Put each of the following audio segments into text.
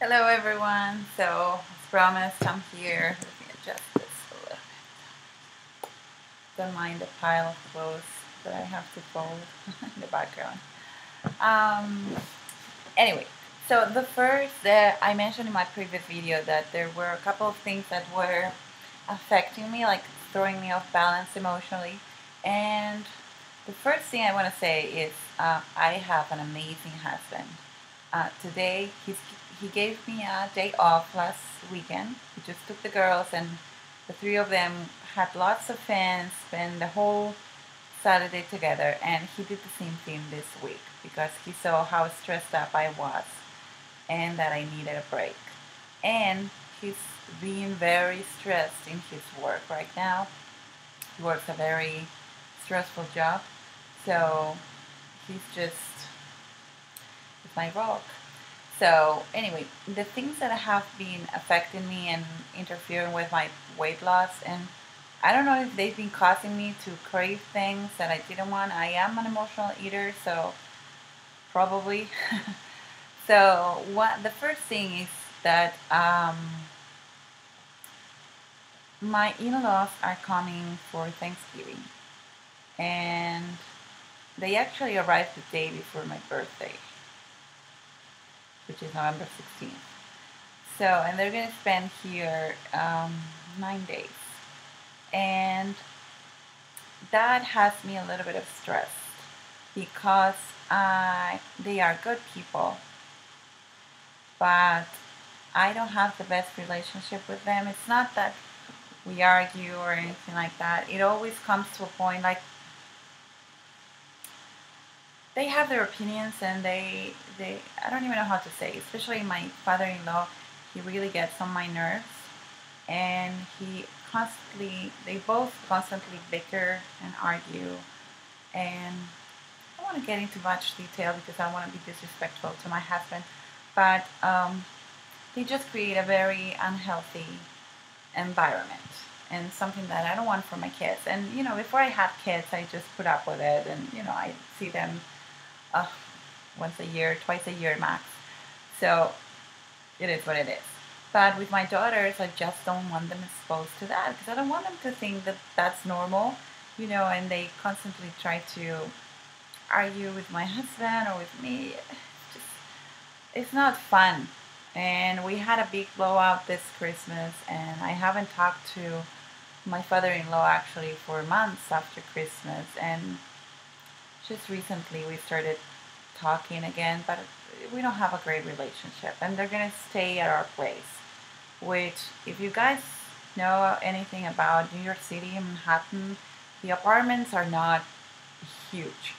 Hello everyone. So as promised, I'm here. Let me adjust this a little bit. Don't mind the pile of clothes that I have to fold in the background. Um, anyway, so the first that I mentioned in my previous video that there were a couple of things that were affecting me, like throwing me off balance emotionally. And the first thing I want to say is I have an amazing husband. Today he gave me a day off last weekend. He just took the girls and the three of them had lots of fun, spent the whole Saturday together, and he did the same thing this week because he saw how stressed up I was and that I needed a break. And he's being very stressed in his work right now. He works a very stressful job, so he's just my rock. So anyway, the things that have been affecting me and interfering with my weight loss, and I don't know if they've been causing me to crave things that I didn't want. I am an emotional eater, so probably. So what the first thing is that my in-laws are coming for Thanksgiving, and they actually arrived the day before my birthday, which is November 16th. So, and they're going to spend here 9 days. And that has me a little bit of stress because they are good people, but I don't have the best relationship with them. It's not that we argue or anything like that. It always comes to a point like they have their opinions and they I don't even know how to say, especially my father-in-law, he really gets on my nerves, and they both constantly bicker and argue, and I don't want to get into much detail because I want to be disrespectful to my husband, but they just create a very unhealthy environment and something that I don't want for my kids. And before I had kids, I just put up with it, and I see them uh, once a year, twice a year max. So it is what it is. But with my daughters, I just don't want them exposed to that because I don't want them to think that that's normal, and they constantly try to argue with my husband or with me. Just, it's not fun. And we had a big blowout this Christmas, and I haven't talked to my father-in-law actually for months after Christmas. And just recently we started talking again, but we don't have a great relationship, and they're gonna stay at our place, which, if you guys know anything about New York City and Manhattan, the apartments are not huge,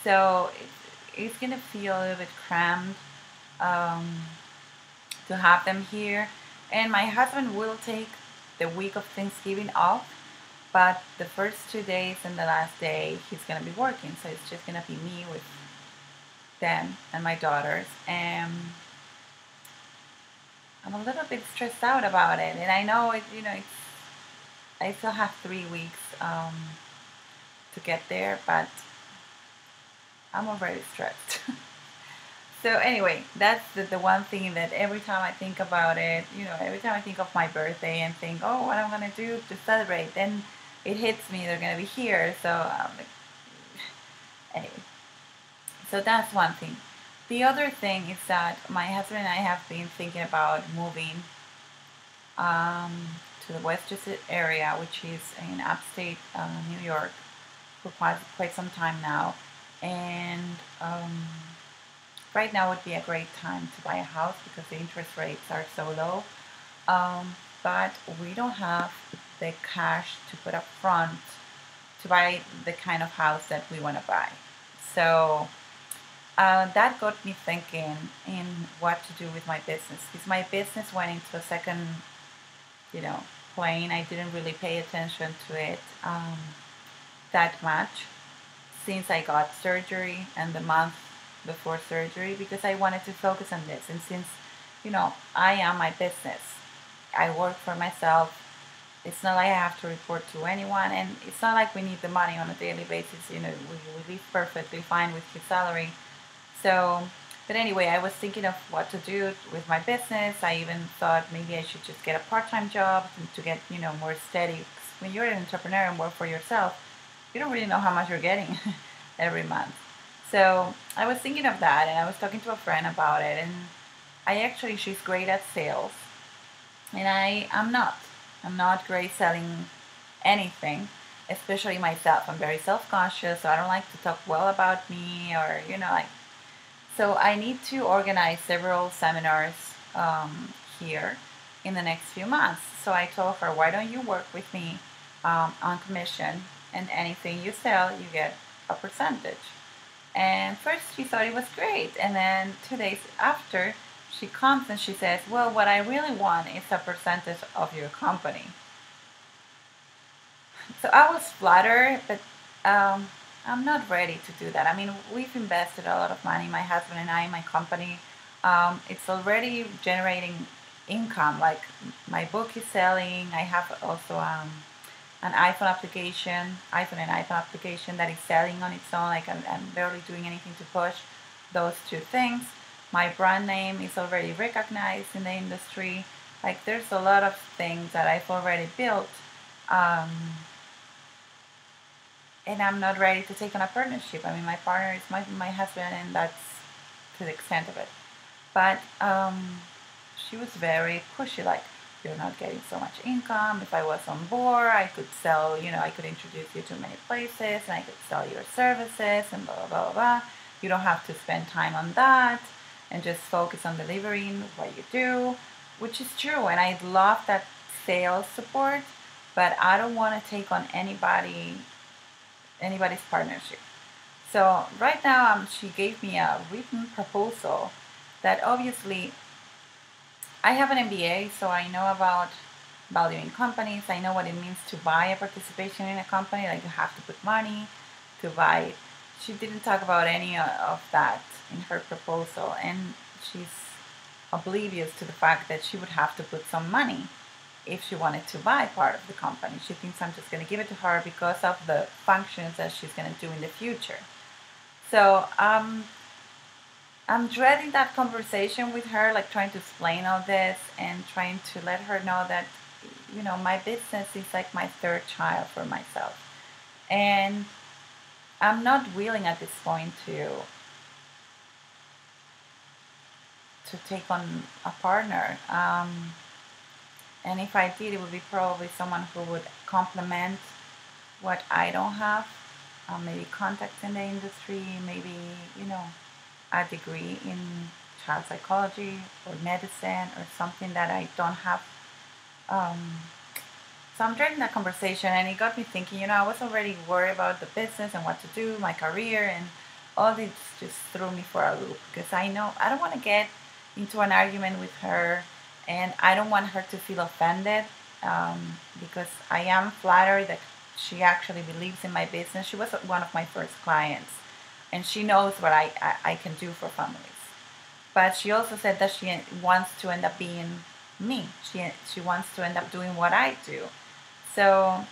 so it's gonna feel a little bit cramped um, to have them here. And my husband will take the week of Thanksgiving off, but the first 2 days and the last day he's gonna be working, so it's just gonna be me with them and my daughters, and I'm a little bit stressed out about it. And I know I still have 3 weeks to get there, but I'm already stressed. So anyway, that's the one thing that every time I think about it, every time I think of my birthday and think, oh, what I'm gonna do to celebrate, then it hits me, they're gonna be here. So anyway, so that's one thing. The other thing is that my husband and I have been thinking about moving to the Westchester area, which is in upstate New York, for quite some time now. And right now would be a great time to buy a house because the interest rates are so low. But we don't have the cash to put up front to buy the kind of house that we want to buy. So that got me thinking in what to do with my business, because my business went into a second, plane. I didn't really pay attention to it that much since I got surgery and the month before surgery, because I wanted to focus on this. And since, I am my business, I work for myself. It's not like I have to report to anyone, and it's not like we need the money on a daily basis. We live perfectly fine with his salary. So But anyway, I was thinking of what to do with my business. I even thought maybe I should just get a part-time job to get, more steady. 'Cause when you're an entrepreneur and work for yourself, you don't really know how much you're getting every month. So I was thinking of that, and I was talking to a friend about it, and she's great at sales, and I'm not. I'm not great selling anything, especially myself. I'm very self-conscious, so I don't like to talk well about me, or like. So I need to organize several seminars here in the next few months. So I told her, why don't you work with me on commission, and anything you sell, you get a percentage. And first she thought it was great, and then 2 days after, she comes and she says, well, what I really want is a percentage of your company. So I was flattered, but I'm not ready to do that. I mean, we've invested a lot of money, my husband and I, in my company. It's already generating income. Like, my book is selling. I have also an iPhone and iPhone application that is selling on its own. Like, I'm barely doing anything to push those two things. My brand name is already recognized in the industry. Like, there's a lot of things that I've already built. Um, and I'm not ready to take on a partnership. I mean, my partner is my husband, and that's to the extent of it. But she was very pushy, like, you're not getting so much income. If I was on board, I could sell, I could introduce you to many places, and I could sell your services, and blah, blah, blah, blah. You don't have to spend time on that, and just focus on delivering what you do, which is true. And I love that sales support, but I don't want to take on anybody's partnership. So right now, she gave me a written proposal that, obviously, I have an MBA, so I know about valuing companies. I know what it means to buy a participation in a company. Like, you have to put money to buy it. She didn't talk about any of that in her proposal, and she's oblivious to the fact that she would have to put some money if she wanted to buy part of the company. She thinks I'm just going to give it to her because of the functions that she's going to do in the future. So I'm dreading that conversation with her, like, trying to explain all this and trying to let her know that, my business is like my third child for myself. And I'm not willing at this point to take on a partner. And if I did, it would be probably someone who would complement what I don't have. Maybe contacts in the industry, maybe, a degree in child psychology or medicine or something that I don't have. So I'm dreading that conversation, and it got me thinking, I was already worried about the business and what to do, my career, and all this just threw me for a loop, because I know I don't want to get into an argument with her, and I don't want her to feel offended, because I am flattered that she actually believes in my business. She was one of my first clients, and she knows what I can do for families. But she also said that she wants to end up being me. She wants to end up doing what I do. So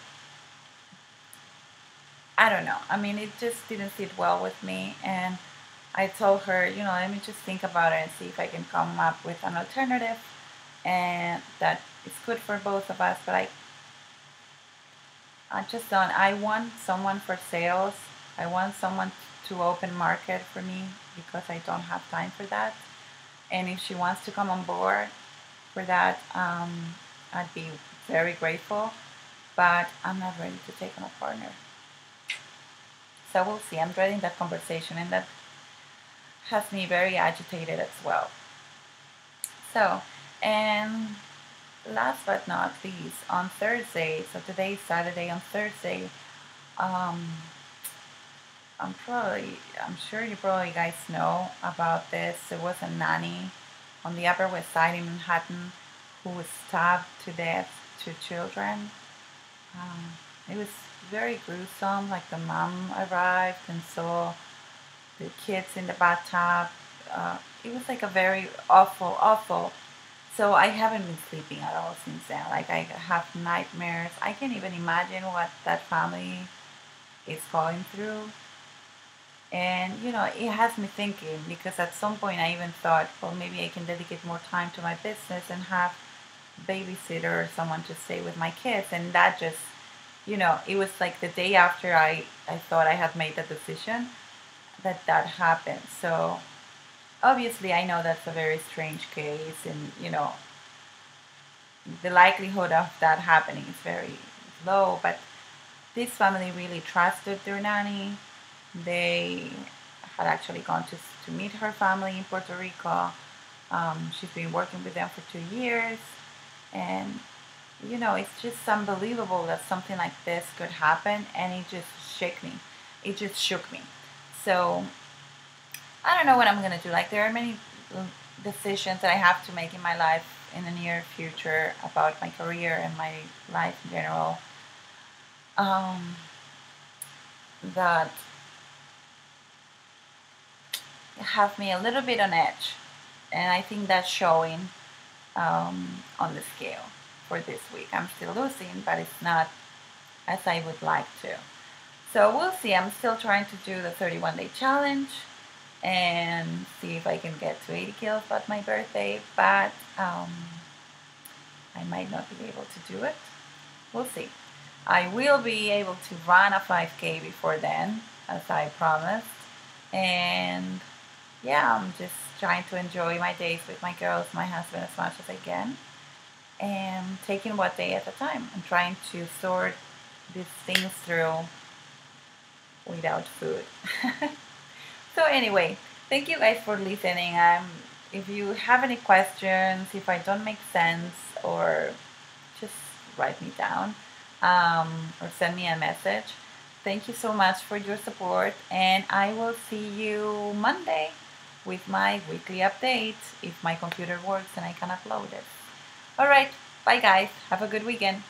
I don't know. I mean, it just didn't sit well with me, and I told her, let me just think about it and see if I can come up with an alternative, and that it's good for both of us. But I just don't. I want someone for sales. I want someone to open market for me, because I don't have time for that. And if she wants to come on board for that, I'd be very grateful. But I'm not ready to take on a partner. So we'll see. I'm dreading that conversation, and that has me very agitated as well. So, and last but not least, on Thursday, so today is Saturday, on Thursday, um, I'm sure you probably guys know about this. There was a nanny on the Upper West Side in Manhattan who was stabbed to death, 2 children. It was very gruesome. Like, the mom arrived and saw the kids in the bathtub. It was like a very awful, awful. So I haven't been sleeping at all since then. Like, I have nightmares. I can't even imagine what that family is going through. And it has me thinking, because at some point I even thought, well, maybe I can dedicate more time to my business and have a babysitter or someone to stay with my kids. And that just, it was like the day after I thought I had made the decision that happened. So obviously I know that's a very strange case, and the likelihood of that happening is very low. But this family really trusted their nanny. They had actually gone to meet her family in Puerto Rico. She's been working with them for 2 years. And, it's just unbelievable that something like this could happen. And it just shook me. It just shook me. So I don't know what I'm going to do. Like, there are many decisions that I have to make in my life in the near future about my career and my life in general, um, that have me a little bit on edge. And I think that's showing on the scale for this week. I'm still losing, but it's not as I would like to. So we'll see. I'm still trying to do the 31-day challenge and see if I can get to 80 kilos by my birthday, but I might not be able to do it. We'll see. I will be able to run a 5K before then, as I promised. And yeah, I'm just trying to enjoy my days with my girls, my husband, as much as I can, and taking one day at a time and trying to sort these things through without food. So anyway, thank you guys for listening. If you have any questions, if I don't make sense, or just write me down, or send me a message. Thank you so much for your support, and I will see you Monday with my weekly update if my computer works and I can upload it. All right, bye guys. Have a good weekend.